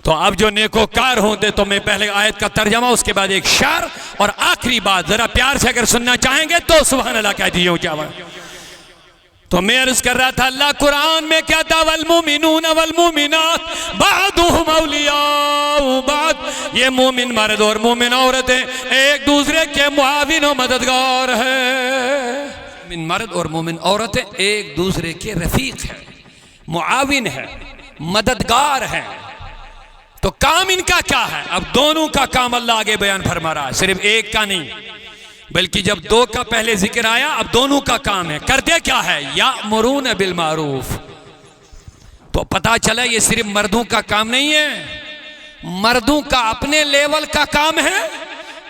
तो अब जो नेकोकार होते, तो मैं पहले आयत का तर्जमा, उसके बाद एक शार और आखिरी बात जरा प्यार से अगर सुनना चाहेंगे तो सुभान अल्लाह कह दीजिए ऊंचा। तो मैं अर्ज कर रहा था, अल्लाह कुरान में कहता वल मुमिनून वल मुमिनात बादुहुम औलियाउ बाद, ये मोमिन मर्द और मोमिन औरतें एक दूसरे के मुआविन और मददगार है। मोमिन मर्द और मोमिन औरतें एक दूसरे के रफीक है, मुआविन है, मददगार है। तो काम इनका क्या है? अब दोनों का काम अल्लाह आगे बयान फरमा रहा है, सिर्फ एक का नहीं, बल्कि जब दो का पहले जिक्र आया, अब दोनों का काम है। करते क्या है? यामुरून बिल मारूफ। तो पता चला ये सिर्फ मर्दों का काम नहीं है, मर्दों का अपने लेवल का काम है,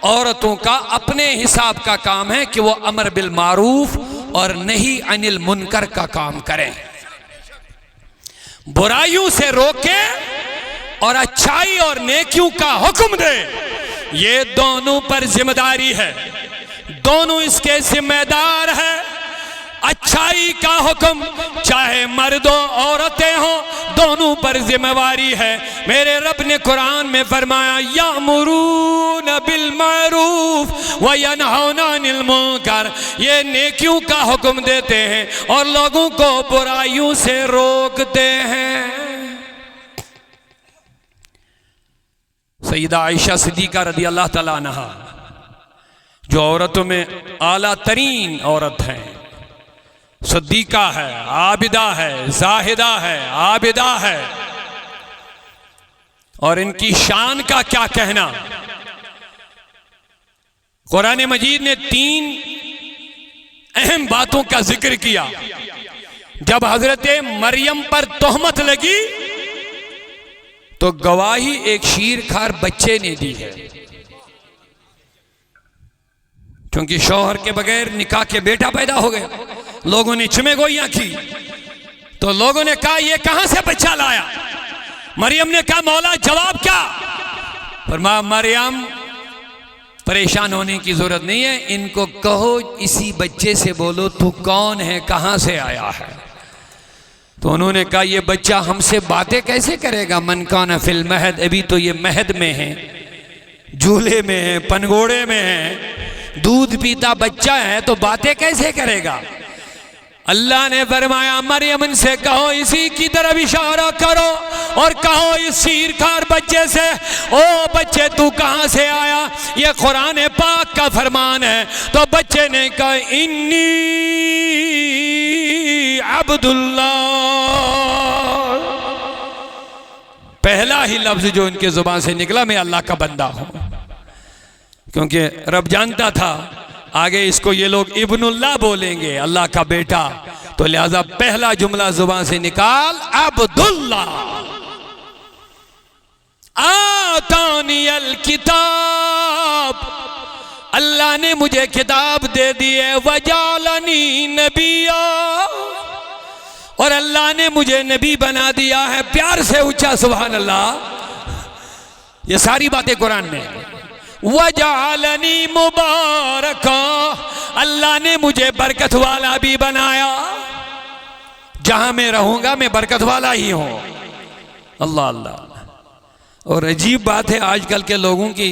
औरतों का अपने हिसाब का काम है कि वो अमर बिल मारूफ और नहीं अनिल मुनकर का काम करें, बुराइयों से रोके और अच्छाई और नेकियों का हुक्म दे। ये दोनों पर जिम्मेदारी है, दोनों इसके जिम्मेदार है। अच्छाई का हुक्म चाहे मर्दों औरतें हो, दोनों पर जिम्मेवारी है। मेरे रब ने कुरान में फरमाया यामुरून बिल मारूफ व यनहौना अनिल मुनकर, ये नेकियों का हुक्म देते हैं और लोगों को बुराइयों से रोकते हैं। सईदा आयशा सिद्दीका रदी अल्लाह तआला अन्हा, जो औरतों में आला तरीन औरत है, सिद्दीका है, आबिदा है, जाहिदा है, आबिदा है, और इनकी शान का क्या कहना। कुरान मजीद ने 3 अहम बातों का जिक्र किया। जब हजरत मरियम पर तोहमत लगी तो गवाही एक शीरखार बच्चे ने दी है, क्योंकि शौहर के बगैर निकाह के बेटा पैदा हो गया। लोगों ने चिमेगोइयां की, तो लोगों ने कहा ये कहां से बच्चा लाया? मरियम ने कहा मौला जवाब क्या? फरमाया मरियम परेशान होने की जरूरत नहीं है, इनको कहो इसी बच्चे से बोलो तू कौन है, कहां से आया है। तो उन्होंने कहा ये बच्चा हमसे बातें कैसे करेगा, मन काना फिल महद, अभी तो ये महद में है, झूले में है, पनघोड़े में है, दूध पीता बच्चा है, तो बातें कैसे करेगा। अल्लाह ने फरमाया मरियम से कहो इसी की तरफ इशारा करो और कहो इस शीरखार बच्चे से, ओ बच्चे तू कहां से आया, ये कुरान पाक का फरमान है। तो बच्चे ने कहा इन्नी अब्दुल्लाह, पहला ही लफ्ज जो इनके जुबान से निकला मैं अल्लाह का बंदा हूं, क्योंकि रब जानता था आगे इसको ये लोग इब्नुल्लाह बोलेंगे, अल्लाह का बेटा, तो लिहाजा पहला जुमला जुबान से निकाल अब्दुल्लाह। आतानियल किताब, अल्लाह ने मुझे किताब दे दी है, वजालनी नबिया, और अल्लाह ने मुझे नबी बना दिया है। प्यार से ऊंचा सुभान अल्लाह। ये सारी बातें कुरान में। वजालनी मुबारका, अल्लाह ने मुझे बरकत वाला भी बनाया, जहां मैं रहूंगा मैं बरकत वाला ही हूं। अल्लाह अल्लाह। और अजीब बात है आजकल के लोगों की,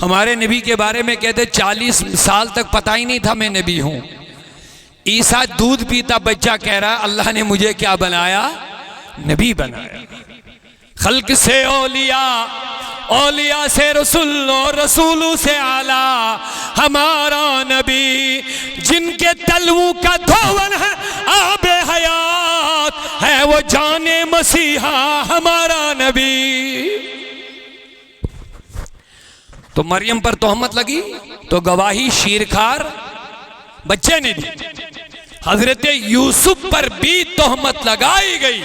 हमारे नबी के बारे में कहते 40 साल तक पता ही नहीं था मैं नबी हूं। ईसा दूध पीता बच्चा कह रहा अल्लाह ने मुझे क्या बनाया, नबी बनाया। खल्क से औलिया, औलिया से रसूल और रसूलों से आला हमारा नबी, जिनके तलवों का धोवन है आबे हयात है, वो जाने मसीहा हमारा नबी। तो मरियम पर तोहमत लगी तो गवाही शीरखार बच्चे ने दी। हजरत यूसुफ पर भी तोहमत लगाई गई,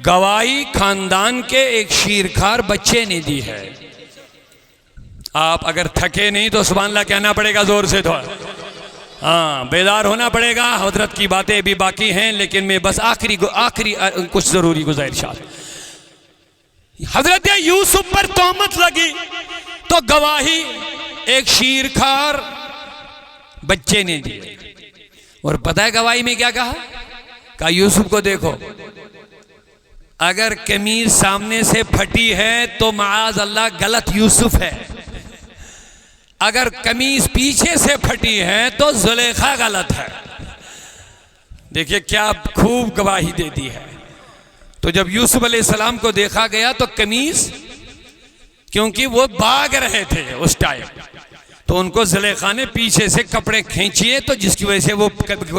गवाही खानदान के एक शीरखार बच्चे ने दी है। आप अगर थके नहीं तो सुभान अल्लाह कहना पड़ेगा जोर से, तो हाँ बेदार होना पड़ेगा। हजरत की बातें भी बाकी हैं, लेकिन मैं बस आखिरी कुछ जरूरी गुज़ारिशात। हजरत यूसुफ पर तोहमत लगी तो गवाही एक शीरखार बच्चे ने दी। और पता है गवाही में क्या कहा? यूसुफ को देखो, अगर कमीज सामने से फटी है तो माआज अल्लाह गलत यूसुफ है, अगर कमीज पीछे से फटी है तो जुलेखा गलत है। देखिए क्या खूब गवाही दे दी है। तो जब यूसुफ अलैहिस्सलाम को देखा गया तो कमीज, क्योंकि वो भाग रहे थे उस टाइम, तो उनको जुलेखा ने पीछे से कपड़े खींचिए, तो जिसकी वजह से वो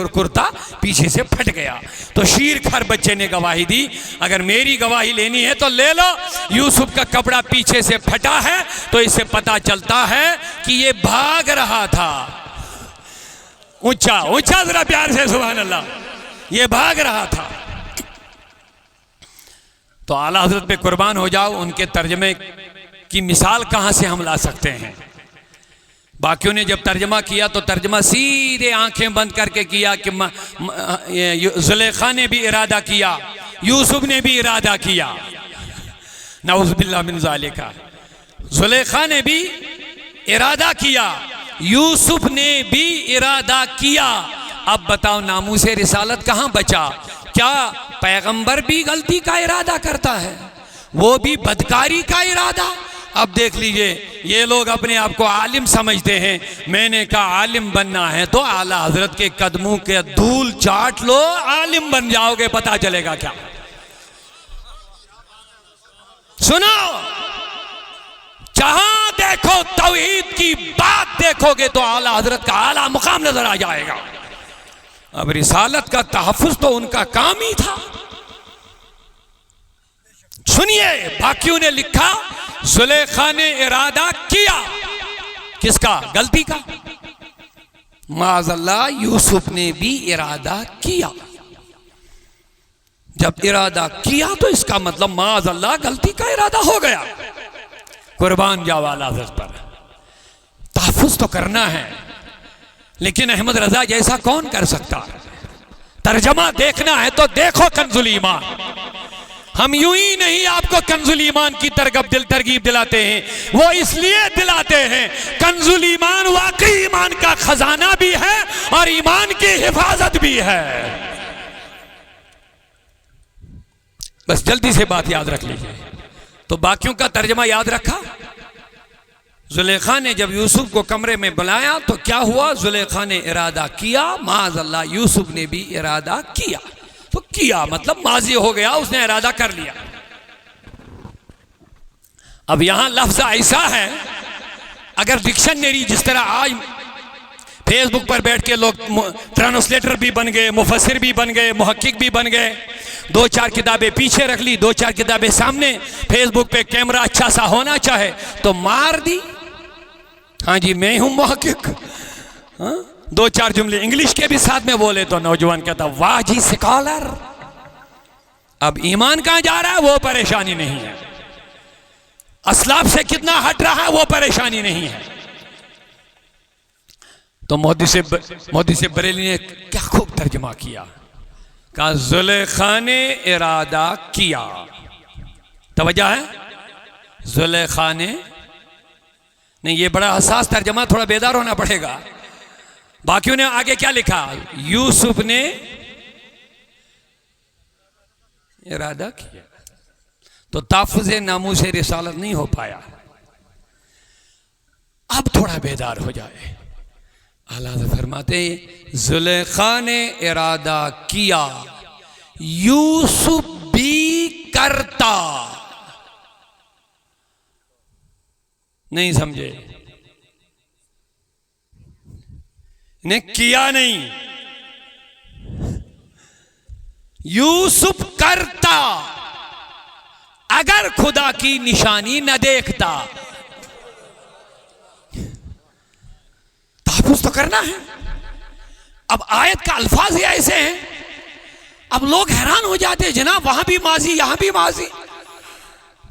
कुर्ता पीछे से फट गया। तो शीर खार बच्चे ने गवाही दी। अगर मेरी गवाही लेनी है तो ले लो, यूसुफ का कपड़ा पीछे से फटा है तो इससे पता चलता है कि ये भाग रहा था। ऊंचा ऊंचा जरा प्यार से सुभान अल्लाह, ये भाग रहा था। तो आला हजरत पे कुर्बान हो जाओ, उनके तर्जमे की मिसाल कहां से हम ला सकते हैं। बाकियों ने जब तर्जमा किया तो तर्जमा सीधे आंखें बंद करके किया कि जुलेखा ने भी इरादा किया, यूसुफ ने भी इरादा किया। नऊज़ुबिल्लाह मिन ज़ालिका, जुलेखा ने भी इरादा किया, यूसुफ ने भी इरादा किया। अब बताओ नामूसे रिसालत कहां बचा? क्या पैगंबर भी गलती का इरादा करता है, वो भी बदकारी का इरादा? अब देख लीजिए, ये लोग अपने आप को आलिम समझते हैं। मैंने कहा आलिम बनना है तो आला हजरत के कदमों के धूल चाट लो, आलिम बन जाओगे, पता चलेगा क्या। सुनो, जहां देखो तौहीद की बात देखोगे तो आला हजरत का आला मुकाम नजर आ जाएगा। अब रिसालत का तहफ़्फ़ुज़ तो उनका काम ही था। सुनिए, बाकियों ने लिखा जुलेखा ने इरादा किया, किसका? गलती का। माज़अल्लाह यूसुफ ने भी इरादा किया। जब इरादा किया तो इसका मतलब माज़अल्लाह गलती का इरादा हो गया। कुर्बान जाओ आला हज़रत पर। तहफ़्फ़ुज़ तो करना है, लेकिन अहमद रजा जैसा कौन कर सकता? तर्जमा देखना है तो देखो कंजुल ईमान। हम यूं ही नहीं आपको कंजुल ईमान की तरगीब दिलाते हैं, वो इसलिए दिलाते हैं कंजुल ईमान वाकई ईमान का खजाना भी है और ईमान की हिफाजत भी है। बस जल्दी से बात याद रख लीजिए। तो बाकियों का तर्जमा याद रखा। जुलेखा ने जब यूसुफ को कमरे में बुलाया तो क्या हुआ? जुलेखा ने इरादा किया, माज़अल्लाह यूसुफ ने भी इरादा किया। तो किया मतलब माजी हो गया, उसने इरादा कर लिया। अब यहां लफ्ज ऐसा है, अगर डिक्शनरी जिस तरह आज फेसबुक पर बैठ के लोग ट्रांसलेटर भी बन गए, मुफस्सिर भी बन गए, मुहक्किक भी बन गए, दो चार किताबें पीछे रख ली, दो चार किताबें सामने, फेसबुक पे कैमरा अच्छा सा होना चाहे तो मार दी, हाँ जी मैं हूं मुहक्किक, हाँ? दो चार जुमले इंग्लिश के भी साथ में बोले तो नौजवान कहता वाह जी स्कॉलर। अब ईमान कहां जा रहा है वो परेशानी नहीं है, असलाफ से कितना हट रहा है वो परेशानी नहीं है। तो मोदी से बरेली ने क्या खूब तर्जमा किया, कहा जुलेखा ने इरादा किया। तवज्जो है, जुलेखा ने नहीं, ये बड़ा हसास तर्जमा, थोड़ा बेदार होना पड़ेगा। बाकियों ने आगे क्या लिखा? यूसुफ ने इरादा किया। तो ताफ़ुज़े नामूसे रिसालत नहीं हो पाया। अब थोड़ा बेदार हो जाए। आला फरमाते जुलेखा ने इरादा किया, यूसुफ भी करता। नहीं समझे? ने किया नहीं, यूसुफ करता अगर खुदा की निशानी न देखता। तहफ़्फ़ुज़ तो करना है। अब आयत का अल्फाज ही ऐसे हैं, अब लोग हैरान हो जाते हैं, जनाब वहां भी माजी यहां भी माजी।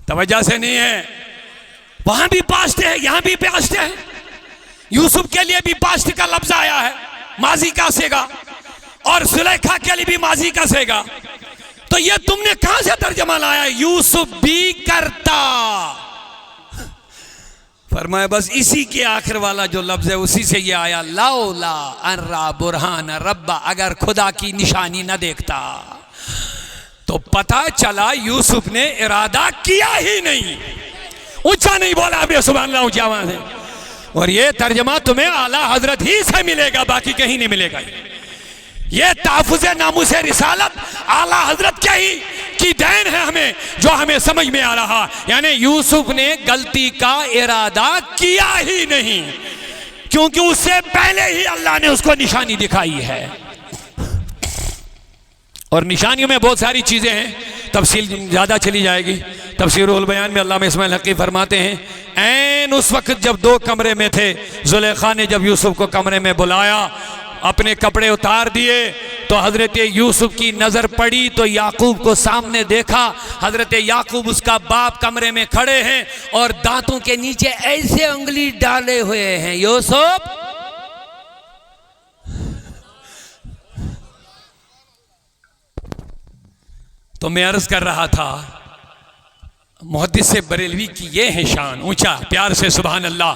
तवज्जो से नहीं है, वहां भी पास्ट है यहां भी पास्ट है। यूसुफ के लिए भी पास्ट का लफ्ज आया है, माजी का सेगा, और जुलेखा के लिए भी माजी का सेगा। तो ये तुमने कहां से तर्जमा लाया? यूसुफ भी करता। फरमाया बस इसी के आखिर वाला जो लफ्ज है उसी से ये आया, लौला अन रा बुरहान रब्बा, अगर खुदा की निशानी न देखता। तो पता चला यूसुफ ने इरादा किया ही नहीं। ऊंचा नहीं बोला अभी सुभान अल्लाह ऊंची आवाज है। और ये तर्जमा तुम्हें आला हजरत ही से मिलेगा, बाकी कहीं नहीं मिलेगा। ये ताफुज़ नामुस रिसालत आला हजरत क्या ही की देन है हमें, जो हमें समझ में आ रहा। यानी यूसुफ ने गलती का इरादा किया ही नहीं, क्योंकि उससे पहले ही अल्लाह ने उसको निशानी दिखाई है। और निशानियों में बहुत सारी चीजें हैं, तफसील ज्यादा चली जाएगी। तफसीरुल बयान में अल्लामा इस्माइल हक़ी फरमाते हैं, ऐन उस वक्त जब दो कमरे में थे, जुलेखा ने जब यूसुफ को कमरे में बुलाया, अपने कपड़े उतार दिए, तो हजरत यूसुफ की नजर पड़ी तो याकूब को सामने देखा। हजरत याकूब उसका बाप कमरे में खड़े हैं और दांतों के नीचे ऐसे उंगली डाले हुए हैं। यूसुफ, तो मैं अर्ज कर रहा था, मुहद्दिस बरेलवी की ये है शान, ऊंचा प्यार से सुभान अल्लाह।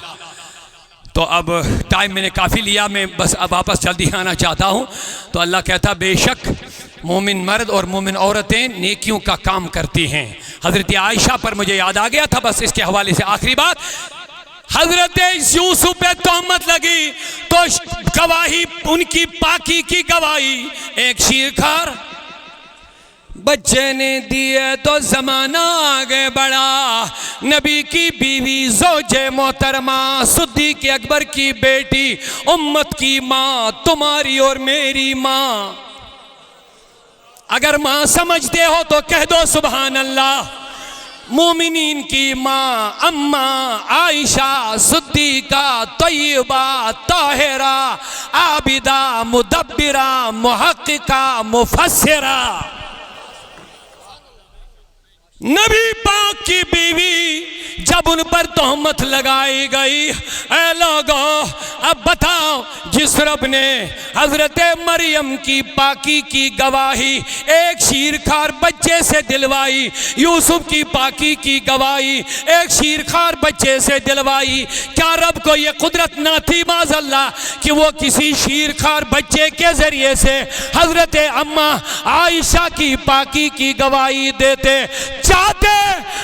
तो अब टाइम मैंने काफ़ी लिया, मैं बस अब वापस जल्दी आना चाहता हूँ। तो अल्लाह कहता, बेशक मोमिन मर्द और मोमिन औरतें नेकियों का काम करती हैं। हज़रत आयशा पर मुझे याद आ गया था, बस इसके हवाले से आखिरी बात। हज़रत यूसुफ पे तोहमत लगी तो गवाही, उनकी पाकी की गवाही एक शीरखार बच्चे ने दिए तो जमाना आगे बढ़ा। नबी की बीवी ज़ौजे मोहतरमा सिद्दीक़ अकबर की बेटी, उम्मत की माँ, तुम्हारी और मेरी माँ। अगर माँ समझते हो तो कह दो सुभान अल्लाह। मोमिनीन की माँ अम्मा आयशा सिद्दीक़ा तय्यबा ताहिरा आबिदा मुदब्बिरा मुहक्किका मुफस्सिरा। नबी पाक की बीवी जब उन पर तोहमत लगाई गई, ऐ लोगों अब बताओ, जिस रब ने हजरत मरियम की पाकी की गवाही एक शीरखार बच्चे से दिलवाई, यूसुफ की पाकी की गवाही एक शीरखार बच्चे से दिलवाई, क्या रब को यह कुदरत ना थी माज़अल्लाह कि वो किसी शीरखार बच्चे के जरिए से हजरत अम्मा आयशा की पाकी की गवाही देते? चाहते,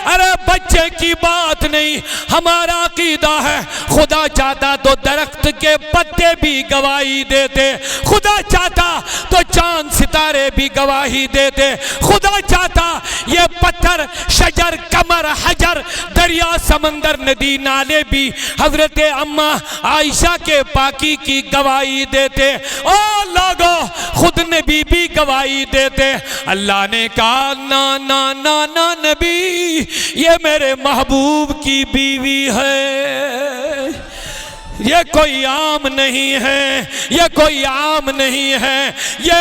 अरे बच्चे की बात नहीं, हमारा अकीदा है, खुदा चाहता तो दरख्त के पत्ते भी गवाही देते, खुदा चाहता तो चांद सितारे भी गवाही देते, खुदा चाहता ये पत्थर शजर कमर हजर दरिया समंदर नदी नाले भी हजरत अम्मा आयशा के पाकी की गवाही देते। ओ लोगों, खुद नबी भी गवाही देते। अल्लाह ने कहा, ना ना ना ना नबी, ये मेरे महबूब की बीवी है, ये कोई आम नहीं है, ये कोई आम नहीं है, ये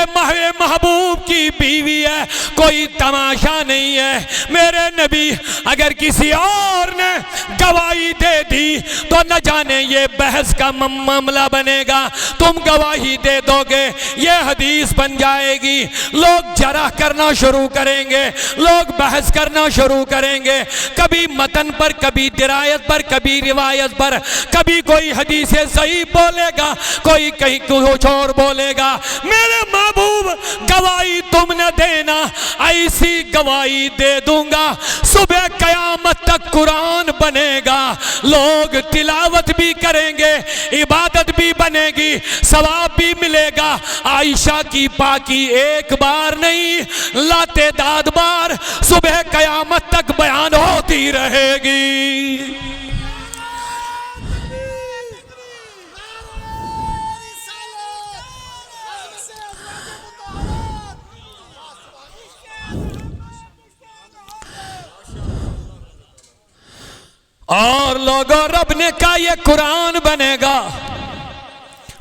महबूब की बीवी है, कोई तमाशा नहीं है। मेरे नबी अगर किसी और ने गवाही दे दी तो न जाने ये बहस का मामला बनेगा। तुम गवाही दे दोगे, ये हदीस बन जाएगी, लोग जरा करना शुरू करेंगे, लोग बहस करना शुरू करेंगे, कभी मतन पर, कभी दिरायत पर, कभी रिवायत पर, कभी कोई से सही बोलेगा, कोई कहीं कुछ और बोलेगा। मेरे महबूब गवाही तुमने देना, ऐसी गवाही दे दूंगा, सुबह कयामत तक कुरान बनेगा, लोग तिलावत भी करेंगे, इबादत भी बनेगी, सवाब भी मिलेगा। आयशा की पाकी एक बार नहीं, लातेदाद बार सुबह कयामत तक बयान होती रहेगी। और लोगों, रब ने कहा ये कुरान बनेगा।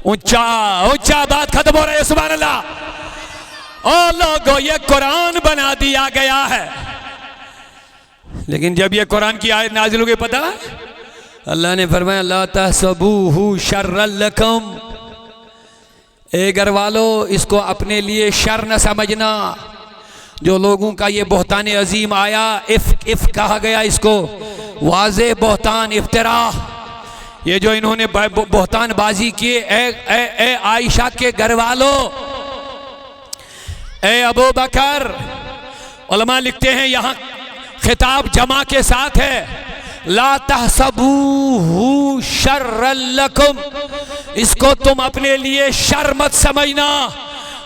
ऊंचा ऊंचा बात खत्म हो रही है, सुभान अल्लाह। और लोगों, ये कुरान बना दिया गया है। लेकिन जब ये कुरान की आयत नाजिल हो गई, पता अल्लाह ने फरमाया, ला तहसबूहु शर्रल लकुम, ए घर वालों, इसको अपने लिए शर न समझना। जो लोगों का ये बहतान अजीम आया, इफ कहा गया इसको, वाज़े बहतान इफ्तिरा, ये जो इन्होंने बहतान बाजी किए, ए आयशा के घर वालों, ए अबू बकर उलमा लिखते हैं यहाँ खिताब जमा के साथ है, ला तहसबूहु शर्रन लकुम, इसको तुम अपने लिए शर मत समझना,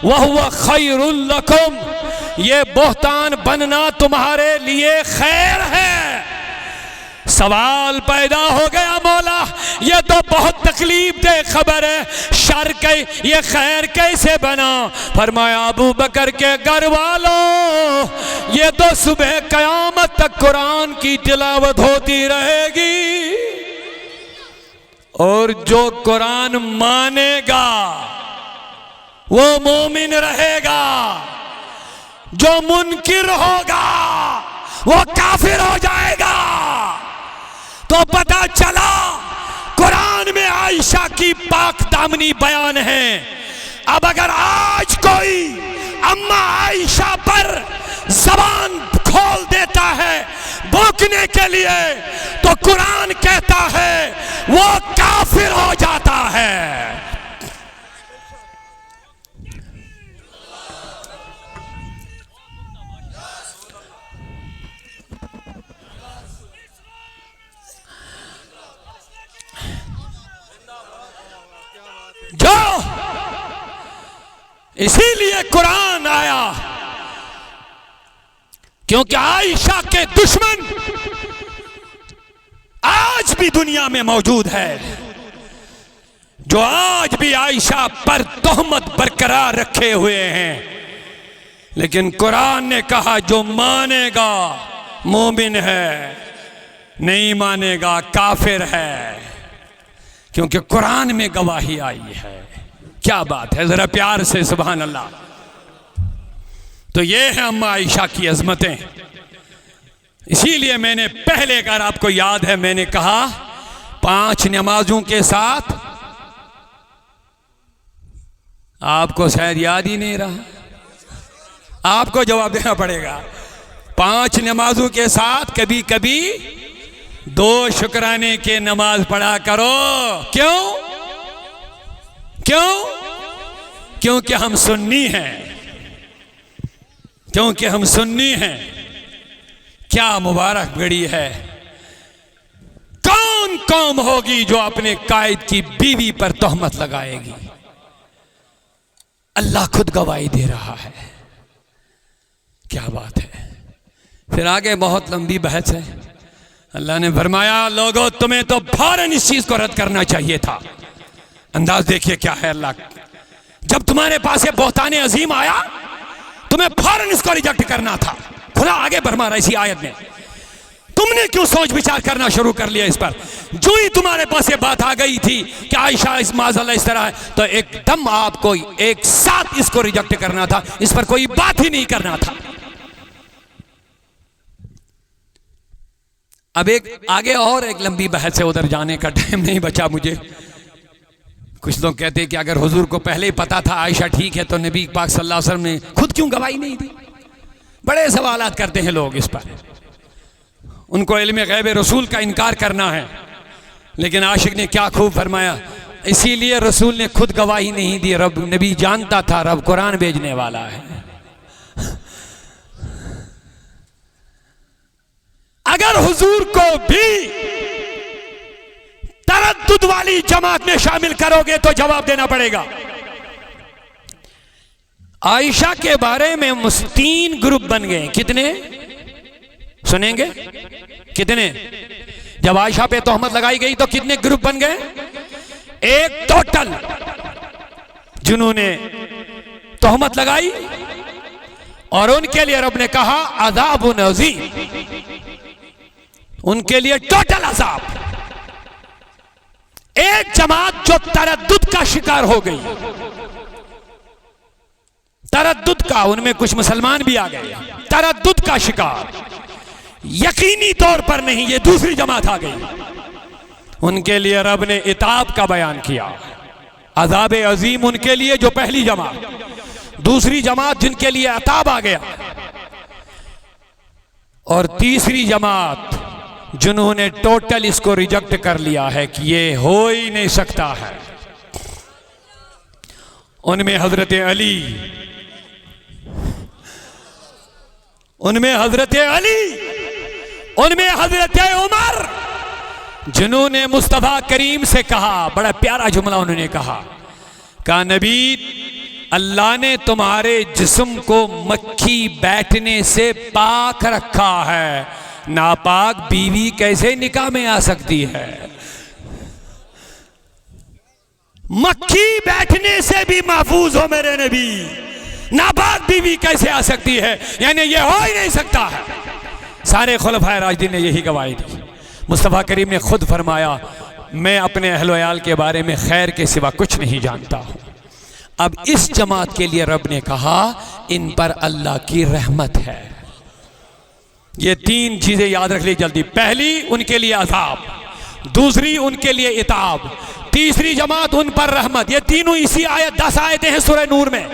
वहुवा खैरुल लकुम, ये बोहतान बनना तुम्हारे लिए खैर है। सवाल पैदा हो गया, मौला ये तो बहुत तकलीफ दे खबर है, शर के ये खैर कैसे बना? फरमाया अबू बकर के घर वालों, ये तो सुबह कयामत तक कुरान की तिलावत होती रहेगी, और जो कुरान मानेगा वो मोमिन रहेगा, जो मुनकिर होगा वो काफिर हो जाएगा। तो पता चला कुरान में आयशा की पाक दामनी बयान है। अब अगर आज कोई अम्मा आयशा पर जबान खोल देता है भोंकने के लिए, तो कुरान कहता है वो काफिर हो जाता है। जो इसीलिए कुरान आया क्योंकि आयशा के दुश्मन आज भी दुनिया में मौजूद है, जो आज भी आयशा पर तोहमत बरकरार रखे हुए हैं। लेकिन कुरान ने कहा जो मानेगा मोमिन है, नहीं मानेगा काफिर है, क्योंकि कुरान में गवाही आई है। क्या बात है, जरा प्यार से सुभान अल्लाह। तो ये है अम्मा आयशा की अजमतें। इसीलिए मैंने पहले, अगर आपको याद है, मैंने कहा 5 नमाजों के साथ, आपको शायद याद ही नहीं रहा, आपको जवाब देना पड़ेगा। 5 नमाजों के साथ कभी कभी 2 शुक्राने के नमाज पढ़ा करो। क्यों? क्यों? क्योंकि हम सुन्नी हैं, क्योंकि हम सुन्नी हैं। क्या मुबारक घड़ी है। कौन कौम होगी जो अपने कायद की बीवी पर तोहमत लगाएगी? अल्लाह खुद गवाही दे रहा है। क्या बात है। फिर आगे बहुत लंबी बहस है। अल्लाह ने फरमाया लोगों तुम्हें तो फौरन इस चीज को रद्द करना चाहिए था। अंदाज देखिए क्या है अल्लाह, जब तुम्हारे पास ये बोहतान अजीम आया तुम्हें फौरन इसको रिजेक्ट करना था। खुदा आगे फरमा रहा इसी आयत में, तुमने क्यों सोच विचार करना शुरू कर लिया इस पर? जो ही तुम्हारे पास ये बात आ गई थी कि आयशा इस माज़अल्लाह इस तरह है, तो एकदम आपको एक साथ इसको रिजेक्ट करना था, इस पर कोई बात ही नहीं करना था। अब एक आगे और एक लंबी बहस है, उधर जाने का टाइम नहीं बचा मुझे। कुछ लोग कहते हैं कि अगर हुजूर को पहले ही पता था आयशा ठीक है तो नबी पाक सल्लल्लाहु अलैहि वसल्लम ने खुद क्यों गवाही नहीं दी? बड़े सवालात करते हैं लोग इस पर। उनको इल्म गैब रसूल का इनकार करना है। लेकिन आशिक ने क्या खूब फरमाया, इसीलिए रसूल ने खुद गवाही नहीं दी। रब नबी जानता था रब कुरान भेजने वाला है। अगर हुजूर को भी तरद्दुद वाली जमात में शामिल करोगे तो जवाब देना पड़ेगा। आयशा के बारे में 3 ग्रुप बन गए। कितने सुनेंगे? कितने? जब आयशा पे तोहमत लगाई गई तो कितने ग्रुप बन गए? एक टोटल जिन्होंने तोहमत लगाई और उनके लिए रब ने कहा अज़ाबुन अज़ीम, उनके लिए टोटल अज़ाब। एक जमात जो तरद्दुद का शिकार हो गई, तरद्दुद का, उनमें कुछ मुसलमान भी आ गए, तरद्दुद का शिकार, यकीनी तौर पर नहीं, ये दूसरी जमात आ गई। उनके लिए रब ने इताब का बयान किया, अज़ाब अजीम उनके लिए जो पहली जमात, दूसरी जमात जिनके लिए अताब आ गया, और तीसरी जमात जिन्होंने टोटल इसको रिजेक्ट कर लिया है कि ये हो ही नहीं सकता है। उनमें हजरत अली, उनमें हजरत अली, उनमें हजरत उमर, जिन्होंने मुस्तफ़ा करीम से कहा, बड़ा प्यारा जुमला उन्होंने कहा नबी अल्लाह ने तुम्हारे जिस्म को मक्खी बैठने से पाक रखा है, नापाक बीवी कैसे निकाह में आ सकती है? मक्खी बैठने से भी महफूज हो मेरे नबी, नापाक बीवी कैसे आ सकती है? यानी ये हो ही नहीं सकता है। सारे खुलफाए राशिदीन ने यही गवाही दी। मुस्तफ़ा करीम ने खुद फरमाया मैं अपने अहल वयाल के बारे में खैर के सिवा कुछ नहीं जानता हूँ। अब इस जमात के लिए रब ने कहा इन पर अल्लाह की रहमत है। ये तीन चीजें याद रख ली जल्दी। पहली उनके लिए अज़ाब, दूसरी उनके लिए इताब, तीसरी जमात उन पर रहमत। ये तीनों इसी आयत 10 आयतें हैं सूरह नूर में,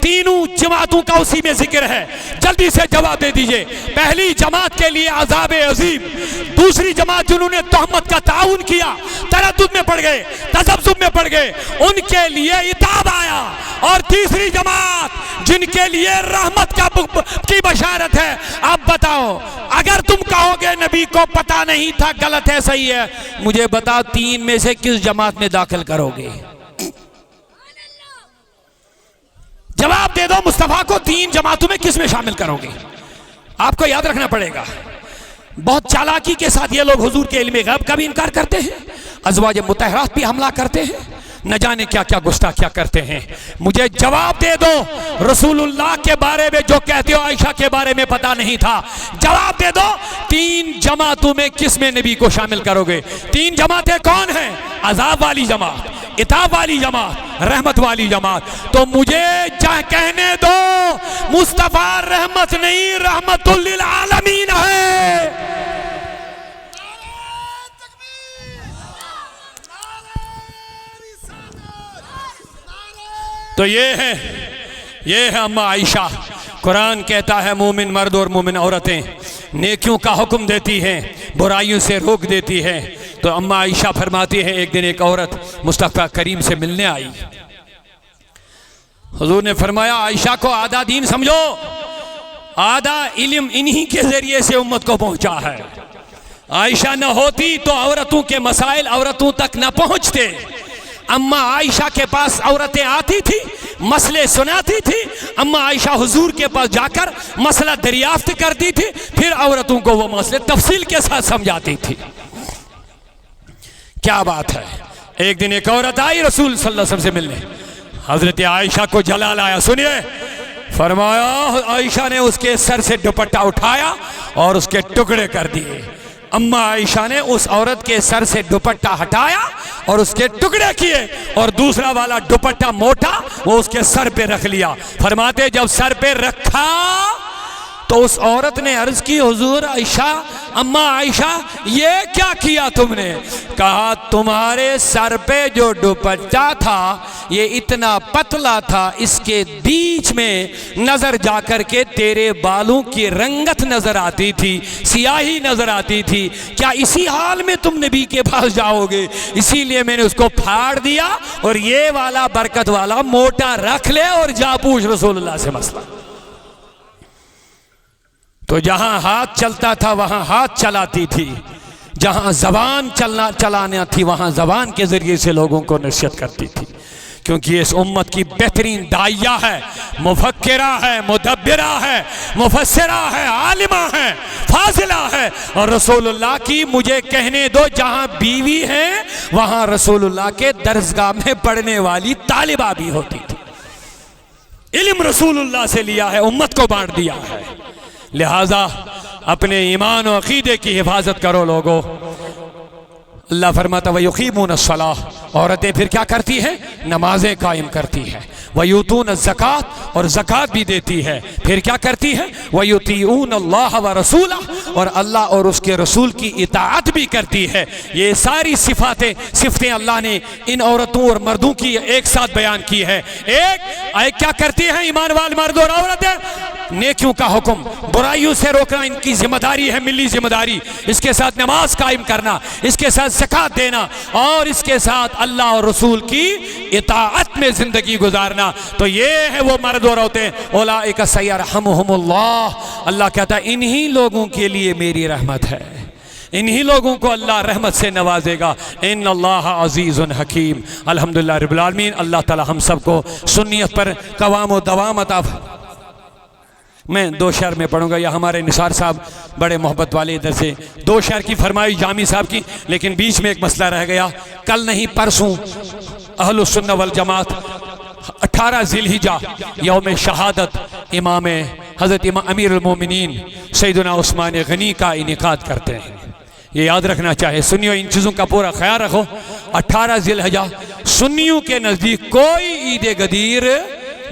तीनों जमातों का उसी में जिक्र है। जल्दी से जवाब दे दीजिए। पहली जमात के लिए अज़ाब अज़ीम, दूसरी जमात जिन्होंने तहमत का ताउन किया, तरद्दुद में पड़ गए, तज़ब्ज़ुब में पड़ गए, उनके लिए इताब आया। और तीसरी जमात जिनके लिए रहमत की बशारत है। अब बताओ, अगर तुम कहोगे नबी को पता नहीं था, गलत है, सही है, मुझे बताओ तीन में से किस जमात में दाखिल करोगे? जवाब दे दो, मुस्तफा को तीन जमातों में किस में शामिल करोगे? आपको याद रखना पड़ेगा। बहुत चालाकी के साथ ये लोग हुजूर के इल्म गैब का भी इनकार करते हैं, अज़वाज मुतहरात भी हमला करते हैं, न जाने क्या क्या गुस्ताखियां करते हैं। मुझे जवाब दे दो, रसूलुल्लाह के बारे में जो कहते हो आयशा के बारे में पता नहीं था, जवाब दे दो तीन जमातों में किस में नबी को शामिल करोगे? तीन जमातें कौन हैं? अज़ाब वाली जमात, इताब वाली जमात, रहमत वाली जमात। तो मुझे कहने दो, मुस्तफा रहमत नहीं रहमतुल लिल आलमीन है। तो ये है अम्मा आयशा। कुरान कहता है मोमिन मर्द और मोमिन औरतें नेकियों का हुक्म देती हैं, बुराइयों से रोक देती हैं। तो अम्मा आयशा फरमाती हैं एक दिन एक औरत मुस्तफ़ा करीम से मिलने आई। हुजूर ने फरमाया आयशा को आधा दीन समझो, आधा इल्म इन्हीं के जरिए से उम्मत को पहुंचा है। आयशा न होती तो औरतों के मसाइल औरतों तक न पहुंचते। अम्मा आयशा के पास औरतें आती थी, मसले सुनाती थी, अम्मा आयशा हुजूर के पास जाकर मसला दरियाफ्त करती थी, फिर औरतों को वो मसले तफसील के साथ समझाती थी। क्या बात है। एक दिन एक औरत आई रसूल सल्लल्लाहु अलैहि वसल्लम से मिलने, हजरत आयशा को जलाल आया। सुनिए, फरमाया आयशा ने उसके सर से दुपट्टा उठाया और उसके टुकड़े कर दिए। अम्मा आयशा ने उस औरत के सर से दुपट्टा हटाया और उसके टुकड़े किए, और दूसरा वाला दुपट्टा मोटा वो उसके सर पे रख लिया। फरमाते जब सर पे रखा तो उस औरत ने अर्ज की, हुजूर आयशा, अम्मा आयशा, ये क्या किया तुमने? कहा तुम्हारे सर पे जो दुपट्टा था ये इतना पतला था, इसके बीच में नजर जाकर के तेरे बालों की रंगत नजर आती थी, सियाही नजर आती थी। क्या इसी हाल में तुम नबी के पास जाओगे? इसीलिए मैंने उसको फाड़ दिया और ये वाला बरकत वाला मोटा रख ले और जा पूछ रसूलुल्लाह से मसला। तो जहां हाथ चलता था वहां हाथ चलाती थी, जहां जबान चलाना थी वहां जबान के जरिए से लोगों को नसीहत करती थी। क्योंकि इस उम्मत की बेहतरीन दाइया है, मुफक्किरा है, मुदब्बिरा है, मुफस्सिरा है, आलिमा है, फाजिला है। और रसूलुल्लाह की मुझे कहने दो, जहां बीवी है वहां रसूलुल्लाह के दरसगाह में पढ़ने वाली तालिबा भी होती थी। इल्म रसूलुल्लाह से लिया है, उम्मत को बांट दिया है। लिहाजा अपने ईमान और अकीदे की हिफाजत करो लोगो। अल्लाह फरमाता वयुकीमून अस्सलाह, औरतें फिर क्या करती हैं? नमाजें कायम करती हैं। वयूतून ज़कात, और ज़कात भी देती है। फिर क्या करती है? वयुतीऊन अल्लाह व रसूला, और अल्लाह और उसके रसूल की इताअत भी करती है। ये सारी सिफतें अल्लाह ने इन औरतों और मर्दों की एक साथ बयान की है। एक क्या करती हैं ईमान वाले मर्द और औरतें? नेकियों का हुक्म, बुराइयों से रोकना इनकी जिम्मेदारी है, मिली जिम्मेदारी। इसके साथ नमाज कायम करना, इसके साथ ज़कात देना, और इसके साथ अल्लाह और रसूल की इताअत में जिंदगी गुजारना। गुजारना, तो ये है वो मर्द और औरतें। औलाइका सयरहमुहुमुल्लाह, अल्लाह कहता है इन्हीं लोगों के लिए मेरी रहमत है, इन्हीं लोगों को अल्लाह रहमत से नवाजेगा। इन्नल्लाह अज़ीज़ुन हकीम। अल्हम्दुलिल्लाह रब्बिल आलमीन। अल्लाह ताला हम सबको सुन्नियत पर कवाम व दवाम अता। मैं 2 शेर में पढ़ूंगा, या हमारे निसार साहब बड़े मोहब्बत वाले इधर से 2 शेर की फरमाई जामी साहब की, लेकिन बीच में एक मसला रह गया। कल नहीं परसों अहलुस सुन्नह वल जमात 18 ज़िलहिज्जा यौम शहादत इमाम हज़रत अमीरुल मोमिनीन सैयदना उस्मान गनी का इनेकाद करते हैं। ये याद रखना चाहे सुन्नियों, इन चीज़ों का पूरा ख्याल रखो। 18 ज़िलहिज्जा सुन्नियों के नज़दीक कोई ईद गदीर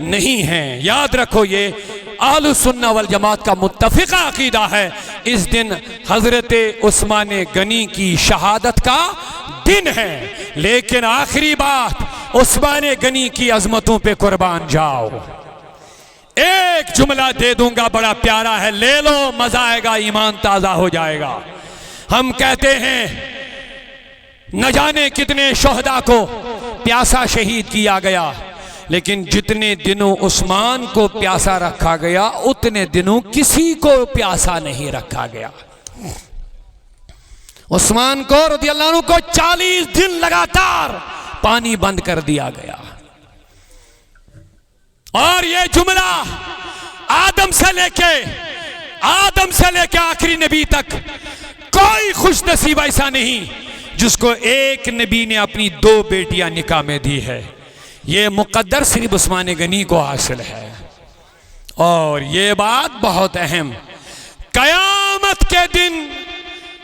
नहीं है, याद रखो। ये अहलुस सुन्नह वल जमात का मुत्तफ़िक़ा अक़ीदा है। इस दिन हज़रत उस्मान गनी की शहादत का दिन है। लेकिन आखिरी बात, उस्मान गनी की अज़मतों पे कुर्बान जाओ। एक जुमला दे दूंगा, बड़ा प्यारा है, ले लो, मजा आएगा, ईमान ताज़ा हो जाएगा। हम कहते हैं न जाने कितने शोहदा को प्यासा शहीद किया गया, लेकिन जितने दिनों उस्मान को प्यासा रखा गया उतने दिनों किसी को प्यासा नहीं रखा गया। उस्मान को रज़ियल्लाहु अन्हु को 40 दिन लगातार पानी बंद कर दिया गया। और ये जुमला आदम से लेके आखिरी नबी तक कोई खुश नसीब ऐसा नहीं जिसको एक नबी ने अपनी 2 बेटियां निकाह में दी है। ये मुकद्दर सिर्फ उस्मान गनी को हासिल है। और ये बात बहुत अहम, कयामत के दिन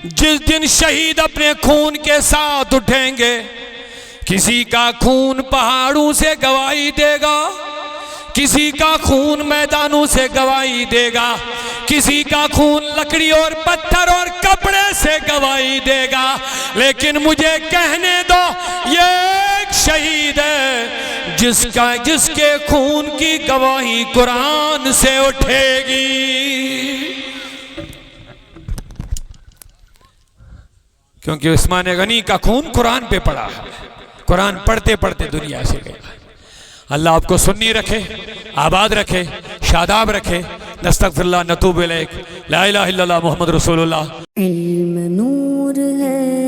जिस दिन शहीद अपने खून के साथ उठेंगे, किसी का खून पहाड़ों से गवाही देगा, किसी का खून मैदानों से गवाही देगा, किसी का खून लकड़ी और पत्थर और कपड़े से गवाही देगा। लेकिन मुझे कहने दो, ये एक शहीद है जिसके खून की गवाही कुरान से उठेगी। क्योंकि उस्मान गनी का खून कुरान पे पड़ा है, कुरान पढ़ते पढ़ते दुनिया से गया। अल्लाह आपको सुन्नी रखे, आबाद रखे, शादाब रखे। नस्तगफिरुल्लाह नतूब इलैक। ला इलाहा इल्लल्लाह मुहम्मद रसूलुल्लाह। इल्म नूर है।